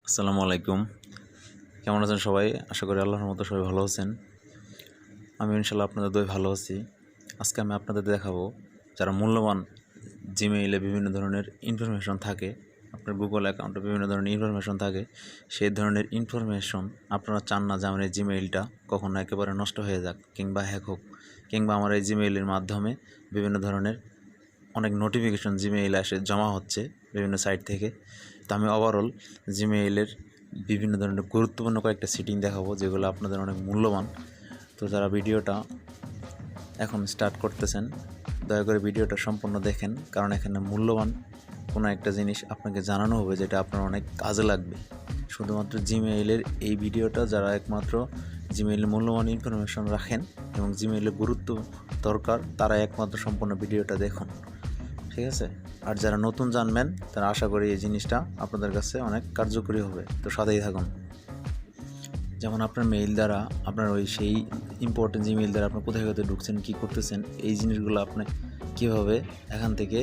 আসসালামু আলাইকুম। কেমন আছেন সবাই? আশা করি আল্লাহর মতো সবাই ভালো আছেন। আমি ইনশাআল্লাহ আপনাদের দোয়ায় ভালো আছি। আজকে আমি আপনাদের দেখাবো যারা মূল্যবান জিমেইলে বিভিন্ন ধরনের ইনফরমেশন থাকে, আপনার গুগল অ্যাকাউন্টে বিভিন্ন ধরনের ইনফরমেশন থাকে, সেই ধরনের ইনফরমেশন আপনারা চান না যে আমার এই জিমেইলটা কখনো একেবারে নষ্ট হয়ে যাক কিংবা হ্যাক হোক, কিংবা আমার এই জিমেইলের মাধ্যমে বিভিন্ন ধরনের অনেক নোটিফিকেশন জিমেইলে এসে জমা হচ্ছে বিভিন্ন সাইট থেকে। তো আমি ওভারঅল জিমেইলের বিভিন্ন ধরনের গুরুত্বপূর্ণ কয়েকটা সেটিং দেখাবো যেগুলো আপনাদের অনেক মূল্যবান। তো যারা ভিডিওটা এখন স্টার্ট করতেছেন দয়া করে ভিডিওটা সম্পূর্ণ দেখেন, কারণ এখানে মূল্যবান কোনো একটা জিনিস আপনাকে জানানো হবে যেটা আপনার অনেক কাজে লাগবে। শুধুমাত্র জিমেইলের এই ভিডিওটা যারা একমাত্র জিমেইলের মূল্যবান ইনফরমেশন রাখেন এবং জিমেইলের গুরুত্ব দরকার তারা একমাত্র সম্পূর্ণ ভিডিওটা দেখুন, ঠিক আছে? আর যারা নতুন জানবেন তারা আশা করি এই জিনিসটা আপনাদের কাছে অনেক কার্যকরী হবে। তো সাথেই থাকুন। যেমন আপনার মেইল দ্বারা আপনার সেই ইম্পর্টেন্ট জিমেইল দ্বারা আপনি কোথায় কোথায় ঢুকছেন, কী করতেছেন, এই জিনিসগুলো আপনি কীভাবে এখান থেকে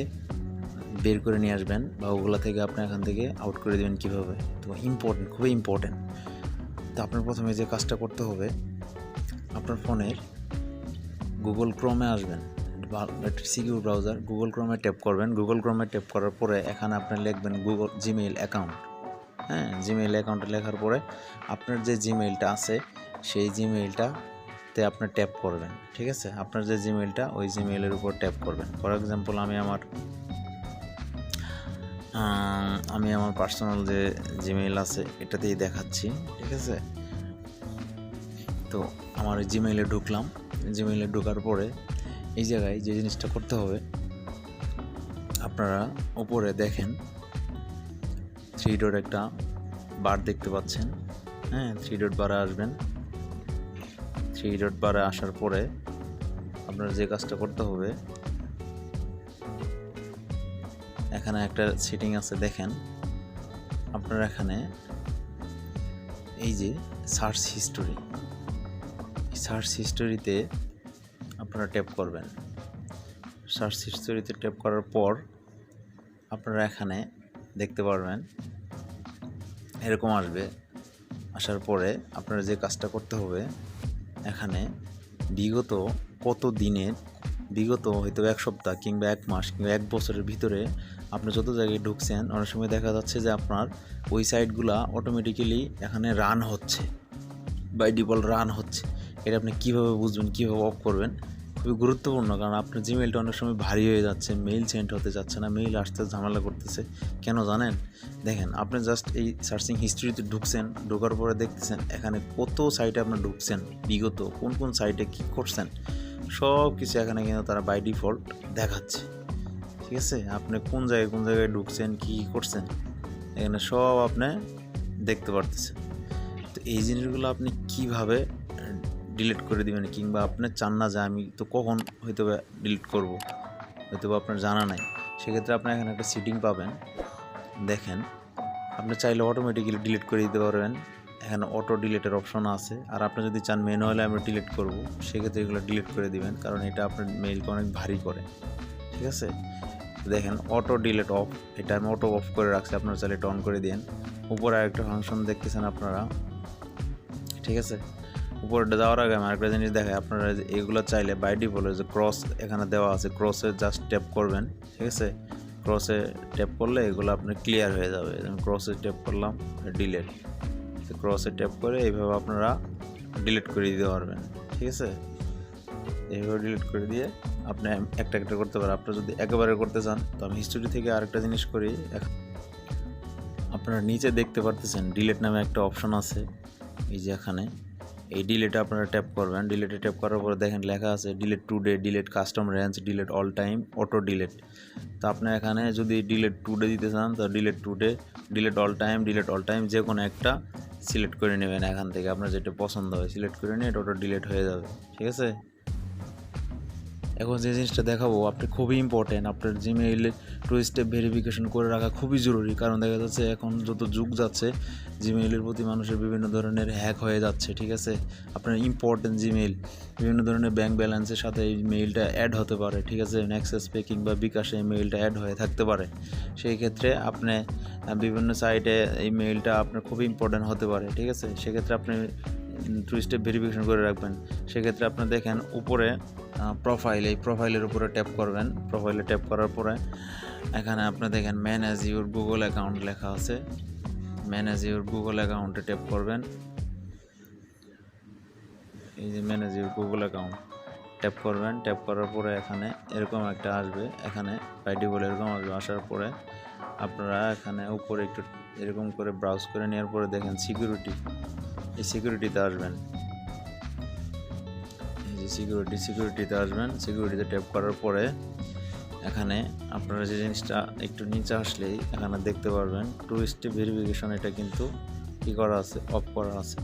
বের করে নিয়ে আসবেন বা ওগুলো থেকে আপনি এখান থেকে আউট করে দেবেন কীভাবে, তো ইম্পর্টেন্ট, খুবই ইম্পর্টেন্ট। তো আপনার প্রথমে যে কাজটা করতে হবে, আপনার ফোনের গুগল ক্রোমে আসবেন বা একটা সিকিউর ব্রাউজার গুগল ক্রোমে ট্যাপ করবেন। গুগল ক্রোমে ট্যাপ করার পরে এখানে আপনি লিখবেন গুগল জিমেইল অ্যাকাউন্ট। জিমেইল অ্যাকাউন্টে লেখার পরে আপনার যে জিমেইলটা আছে সেই জিমেইলটাতে আপনি ট্যাপ করবেন, ঠিক আছে? আপনার যে জিমেইলটা ওই জিমেইলের উপর ট্যাপ করবেন। ফর এক্সাম্পল আমি আমার পার্সোনাল যে জিমেইল আছে এটাতেই দেখাচ্ছি, ঠিক আছে? তো আমার জিমেইলে ঢুকলাম। জিমেইলে ঢোকার পরে এই জায়গায় যে জিনিসটা করতে হবে, আপনারা উপরে দেখেন 3 ডট একটা বার দেখতে পাচ্ছেন। 3 ডট বারে আসবেন। 3 ডট বারে আসার পরে আপনারা যে কাজটা করতে হবে, এখানে একটা সেটিং আছে দেখেন। আপনারা এখানে এই যে সার্চ হিস্টোরি, সার্চ হিস্টোরিতে আপনারা ট্যাপ করবেন। সার্চ হিস্টোরিতে ট্যাপ করার পর আপনারা এখানে দেখতে পারবেন এরকম আসবে। আসার পরে আপনারা যে কাজটা করতে হবে, এখানে বিগত কত দিনের, বিগত হয়তো 1 সপ্তাহ কিংবা 1 মাস কিংবা 1 বছরের ভিতরে আপনি যত জায়গায় ঢুকছেন, অনেক সময় দেখা যাচ্ছে যে আপনার ওই সাইটগুলা অটোমেটিক্যালি এখানে রান হচ্ছে, বাই ডিফল্ট রান হচ্ছে। এটা আপনি কীভাবে বুঝবেন, কীভাবে অফ করবেন, খুবই গুরুত্বপূর্ণ। কারণ আপনার জিমেইলটা অনেক সময় ভারী হয়ে যাচ্ছে, মেইল সেন্ড হতে যাচ্ছে না, মেইল আসতে ঝামেলা করতেছে। কেন জানেন? দেখেন, আপনি জাস্ট এই সার্চিং হিস্ট্রিতে ঢুকছেন, ঢোকার পরে দেখতেছেন এখানে কত সাইটে আপনার ঢুকছেন, বিগত কোন কোন সাইটে কী করছেন, সব কিছু এখানে কিন্তু তারা বাই ডিফল্ট দেখাচ্ছে, ঠিক আছে? আপনি কোন জায়গায় ঢুকছেন, কী করছেন, এখানে সব আপনি দেখতে পারতেছেন। তো এই জিনিসগুলো আপনি কীভাবে ডিলিট করে দিবেন, কিংবা আপনি চান না যে আমি তো কখন হয়তো ডিলিট করব, হয়তো আপনার জানা নাই, সেক্ষেত্রে আপনি এখানে একটা সেটিং পাবেন। দেখেন, আপনি চাইলে অটোমেটিক্যালি ডিলিট করে দিতে পারবেন। এখানে অটো ডিলিটের অপশন আছে। আর আপনি যদি চান ম্যানুয়ালি আমরা ডিলিট করব, সেক্ষেত্রে এগুলো ডিলিট করে দিবেন, কারণ এটা আপনার মেইলকে অনেক ভারী করে, ঠিক আছে? দেখেন অটো ডিলিট অফ, এটা আমি অটো অফ করে রাখছি, আপনারা চাইলে এটা অন করে দিন। উপরে আরেকটা ফাংশন দেখতেছেন আপনারা, ঠিক আছে? উপরটা যাওয়ার আগে আমি আরেকটা জিনিস দেখাই। আপনারা এগুলো চাইলে বাই ডিফল্ট যে ক্রস এখানে দেওয়া আছে, ক্রসে জাস্ট ট্যাপ করবেন, ঠিক আছে? ক্রসে ট্যাপ করলে এগুলো আপনার ক্লিয়ার হয়ে যাবে। আমি ক্রসে ট্যাপ করলাম, ডিলিট। ক্রসে ট্যাপ করে এইভাবে আপনারা ডিলিট করে দিতে পারবেন, ঠিক আছে? এইভাবে ডিলিট করে দিয়ে আপনি একটা একটা করতে পারেন। আপনারা যদি একেবারে করতে চান, তো আমি হিস্টোরি থেকে আরেকটা জিনিস করি। আপনারা নিচে দেখতে পারতেছেন ডিলিট নামে একটা অপশন আছে, এই যে এখানে এই ডিলিটে আপনারা ট্যাপ করবেন। ডিলিটে ট্যাপ করার পরে দেখেন লেখা আছে delete today, delete custom range, delete all time, auto delete. তো আপনি এখানে যদি ডিলিট টুডে দিতে চান, তো delete today, delete all time যে কোনো একটা সিলেক্ট করে নেবেন। এখান থেকে আপনার যেটা পছন্দ হয় সিলেক্ট করে নিয়ে এটা অটো ডিলিট হয়ে যাবে, ঠিক আছে? এখন যে জিনিসটা দেখাবো আপনি খুবই ইম্পর্টেন্ট, আপনার জিমেইলে 2 স্টেপ ভেরিফিকেশন করে রাখা খুবই জরুরি। কারণ দেখা যাচ্ছে এখন যত যুগ যাচ্ছে জিমেইলের প্রতি মানুষের বিভিন্ন ধরনের হ্যাক হয়ে যাচ্ছে, ঠিক আছে। আপনার ইম্পর্টেন্ট জিমেইল বিভিন্ন ধরনের ব্যাংক ব্যালেন্সের সাথে এই মেইলটা অ্যাড হতে পারে, ঠিক আছে। অ্যাক্সেস পে কিংবা বিকাশে এই মেইলটা অ্যাড হয়ে থাকতে পারে। সেই ক্ষেত্রে আপনি বিভিন্ন সাইটে এই মেইলটা আপনার খুবই ইম্পর্টেন্ট হতে পারে, ঠিক আছে। সেক্ষেত্রে আপনি 2 স্টেপ ভেরিফিকেশন করে রাখবেন। সেক্ষেত্রে আপনি দেখেন উপরে প্রোফাইল, এই প্রোফাইলের উপরে ট্যাপ করবেন। প্রোফাইলে ট্যাপ করার পরে এখানে আপনি দেখেন ম্যানেজ ইউর গুগল অ্যাকাউন্ট লেখা আছে। ম্যানেজ ইউর গুগল অ্যাকাউন্টে ট্যাপ করবেন। এই যে manage your Google account tap করবেন। ট্যাপ করার পরে এখানে এরকম একটা আসবে, এখানে বাই ডিফল্ট এরকম আসবে। আসার পরে আপনারা এখানে উপরে একটু এরকম করে ব্রাউজ করে নেওয়ার পরে দেখেন সিকিউরিটি, এই সিকিউরিটিতে আসবেন। এই যে সিকিউরিটিতে আসবেন। সিকিউরিটিতে ট্যাপ করার পরে এখানে আপনারা যে জিনিসটা একটু নিচে আসলেই এখানে দেখতে পারবেন 2 স্টেপ ভেরিফিকেশন, এটা কিন্তু কী করা আছে, অফ করা আছে।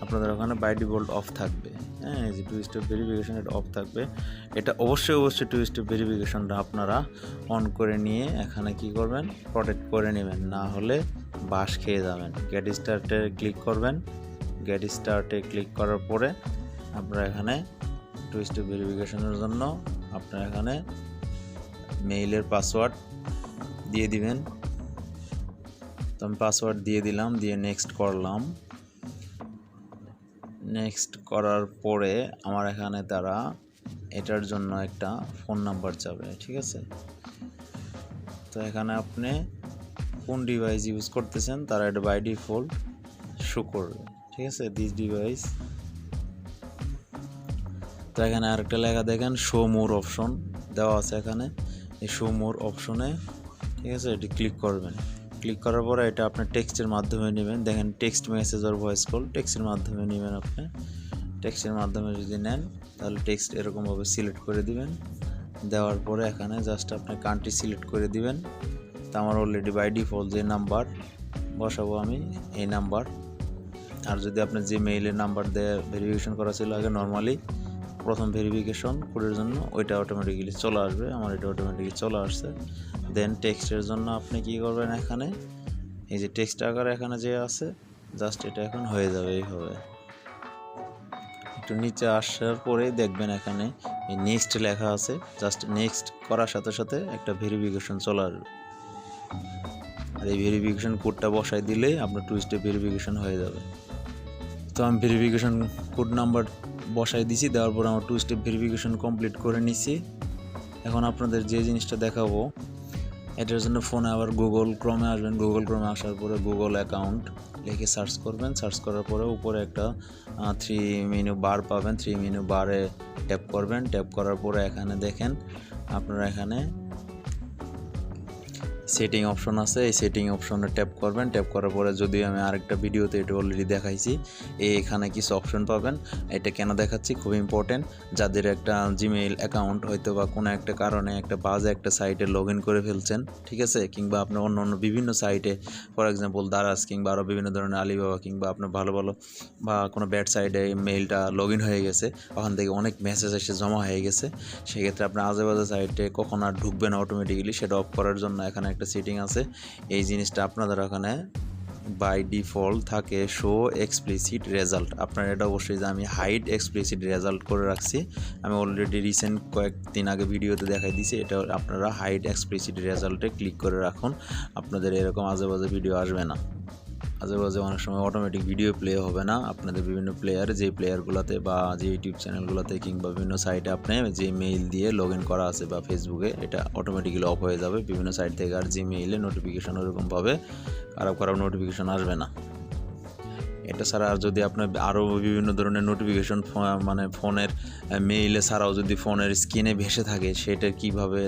আপনাদের ওখানে বাই ডিফল্ট অফ থাকবে, হ্যাঁ। এই যে 2 স্টেপ ভেরিফিকেশন এটা অফ থাকবে। এটা অবশ্যই 2 স্টেপ ভেরিফিকেশনটা আপনারা অন করে নিয়ে এখানে কি করবেন, প্রটেক্ট করে নেবেন, না হলে বাস খেয়ে যাবেন। গেট স্টার্টে ক্লিক করবেন। গেট স্টার্টে ক্লিক করার পরে আপনারা এখানে 2 স্টেপ ভেরিফিকেশনের জন্য আপনারা এখানে মেইলের পাসওয়ার্ড দিয়ে দিবেন। তো আমি পাসওয়ার্ড দিয়ে দিলাম, দিয়ে নেক্সট করলাম। নেক্সট করার পরে আমার এখানে তারা এটার জন্য একটা ফোন নাম্বার চাবে, ঠিক আছে। তো এখানে আপনি কোন ডিভাইস ইউজ করতেছেন তারা এটা বাই ডিফল্ট শো করবে, ঠিক আছে। This device. তো এখানে আরেকটা লেখা দেখেন শো মোর অপশন দেওয়া আছে এখানে। এই শো মোর অপশনে, ঠিক আছে, এটি ক্লিক করবেন। ক্লিক করার পরে এটা আপনার টেক্সটের মাধ্যমে নেবেন। দেখেন টেক্সট মেসেজ আর ভয়েস কল, টেক্সটের মাধ্যমে নেবেন আপনি। টেক্সটের মাধ্যমে যদি নেন তাহলে টেক্সট এরকমভাবে সিলেক্ট করে দিবেন। দেওয়ার পরে এখানে জাস্ট আপনি কান্ট্রি সিলেক্ট করে দিবেন। তো আমার অলরেডি বাই ডিফল্ট যে নাম্বার বসাবো আমি এই নাম্বার। আর যদি আপনার যে মেইলের নাম্বার দিয়ে ভেরিফিকেশন করা ছিল আগে নর্মালি প্রথম ভেরিফিকেশন কোডের জন্য, ওইটা অটোমেটিক্যালি চলে আসবে। আমার এটা অটোমেটিক্যালি চলে আসছে। দেন টেক্সটের জন্য আপনি কি করবেন, এখানে এই যে টেক্সট আকারে এখানে যে আছে জাস্ট এটা এখন হয়ে যাবে এইভাবে। একটু নিচে আসার পরে দেখবেন এখানে এই নেক্সট লেখা আছে। জাস্ট নেক্সট করার সাথে সাথে একটা ভেরিফিকেশন চলে আসবে। আর এই ভেরিফিকেশন কোডটা বসাই দিলে আপনার 2 স্টেপ ভেরিফিকেশন হয়ে যাবে। তো আমি ভেরিফিকেশন কোড নাম্বার বসাই দিছি। দেওয়ার পর আমার 2 স্টেপ ভেরিফিকেশন কমপ্লিট করে নিছি। এখন আপনাদের যে জিনিসটা দেখাবো এটার জন্য ফোনে আবার গুগল ক্রোমে আসবেন। গুগল ক্রোমে আসার পরে গুগল অ্যাকাউন্ট লিখে সার্চ করবেন। সার্চ করার পরে উপরে একটা 3 মেনু বার পাবেন। 3 মেনু বারে ট্যাপ করবেন। ট্যাপ করার পরে এখানে দেখেন আপনারা এখানে সেটিং অপশন আছে। এই সেটিং অপশনে ট্যাপ করবেন। ট্যাপ করার পরে যদি আমি আরেকটা ভিডিওতে এটা অলরেডি দেখাইছি, এখানে কিছু অপশন পাবেন। এটা কেন দেখাচ্ছি, খুব ইম্পর্টেন্ট। যাদের একটা জিমেইল অ্যাকাউন্ট হয়তো বা কোনো একটা কারণে একটা বাজে একটা সাইটে লগ ইন করে ফেলছেন, ঠিক আছে, কিংবা আপনার অন্য অন্য বিভিন্ন সাইটে ফর এক্সাম্পল দারাজ কিংবা আরও বিভিন্ন ধরনের আলিবাবা কিংবা আপনার ভালো ভালো বা কোনো ব্যাড সাইটে মেইলটা লগ ইন হয়ে গেছে, ওখান থেকে অনেক মেসেজ এসে জমা হয়ে গেছে। সেক্ষেত্রে আপনার আজে বাজে সাইটে কখন আর ঢুকবে না অটোমেটিক্যালি, সেটা অফ করার জন্য এখানে একটা সেটিং আছে। এই জিনিসটা আপনাদের ওখানে বাই ডিফল্ট থাকে শো এক্সপ্লিসিট রেজাল্ট। আপনার এটা অবশ্যই যে আমি হাইড এক্সপ্লিসিট রেজাল্ট করে রাখছি। আমি অলরেডি রিসেন্ট কয়েকদিন আগে ভিডিওতে দেখাই দিয়েছি। এটা আপনারা হাইড এক্সপ্লিসিট রেজাল্টে ক্লিক করে রাখুন। আপনাদের এরকম আজে বাজে ভিডিও আসবে না। আজে বাজে অনেক সময় অটোমেটিক ভিডিও প্লে হবে না। আপনাদের বিভিন্ন প্লেয়ার যে প্লেয়ারগুলোতে বা যে ইউটিউব চ্যানেলগুলোতে কিংবা বিভিন্ন সাইটে আপনি যে মেইল দিয়ে লগ ইন করা আছে বা ফেসবুকে, এটা অটোমেটিক্যালি অফ হয়ে যাবে বিভিন্ন সাইট থেকে। আর যে মেইলে নোটিফিকেশন ওরকমভাবে খারাপ নোটিফিকেশন আসবে না। এটা ছাড়া আর যদি আপনার আরও বিভিন্ন ধরনের নোটিফিকেশন মানে ফোনের মেইলে ছাড়াও যদি ফোনের স্ক্রিনে ভেসে থাকে, সেটা কীভাবে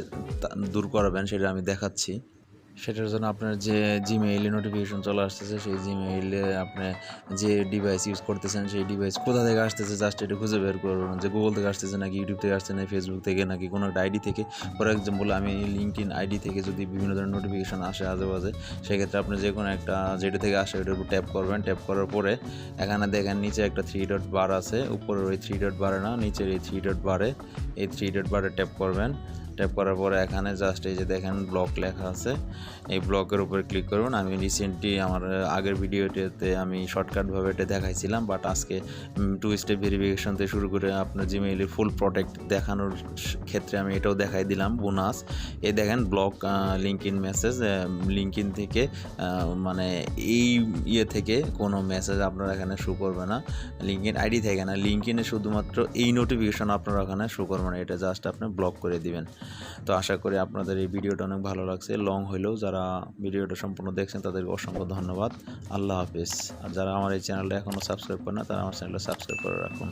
দূর করাবেন সেটা আমি দেখাচ্ছি। সেটার জন্য আপনার যে জিমেইলে নোটিফিকেশন চলে আসতেছে, সেই জিমেইলে আপনি যে ডিভাইস ইউজ করতেছেন সেই ডিভাইস কোথা থেকে আসতেছে জাস্ট এটা খুঁজে বের করবেন, যে গুগল থেকে আসতেছে নাকি ইউটিউব থেকে আসছে নাকি ফেসবুক থেকে নাকি কোনো একটা আইডি থেকে। ফর এক্সাম্পল আমি লিঙ্কডইন আইডি থেকে যদি বিভিন্ন ধরনের নোটিফিকেশান আসে আজেবাজে, সেক্ষেত্রে আপনি যে কোনো একটা যেটা থেকে আসে ওটার উপর ট্যাপ করবেন। ট্যাপ করার পরে এখানে দেখেন নিচে একটা 3 ডট বার আছে, উপরের ওই 3 ডট বারে না, নিচের এই 3 ডট বারে, এই 3 ডট বারে ট্যাপ করবেন। ট্যাপ করার পরে এখানে জাস্ট এই যে দেখেন ব্লক লেখা আছে, এই ব্লকের উপর ক্লিক করুন। আমি রিসেন্টলি আমার আগের ভিডিওটিতে আমি শর্টকাটভাবে এটা দেখাইছিলাম, বাট আজকে 2 স্টেপ ভেরিফিকেশন থেকে শুরু করে আপনার জিমেইলের ফুল প্রোটেক্ট দেখানোর ক্ষেত্রে আমি এটাও দেখাই দিলাম বোনাস। এই দেখেন ব্লক লিঙ্কইন মেসেজ, লিঙ্কইন থেকে মানে এই থেকে কোনো মেসেজ আপনার এখানে শো করবে না, লিঙ্কইন আইডি থেকে না, লিঙ্কইনে শুধুমাত্র এই নোটিফিকেশন আপনার ওখানে শো করবে না, এটা জাস্ট আপনি ব্লক করে দিবেন। তো আশা করি আপনাদের এই ভিডিওটা অনেক ভালো লাগছে, লং হইলেও যারা ভিডিওটা সম্পূর্ণ দেখছেন তাদেরকে অসংখ্য ধন্যবাদ। আল্লাহ হাফেজ। আর যারা আমার এই চ্যানেলটা এখনও সাবস্ক্রাইব করে না, তারা আমার চ্যানেলটা সাবস্ক্রাইব করে রাখুন।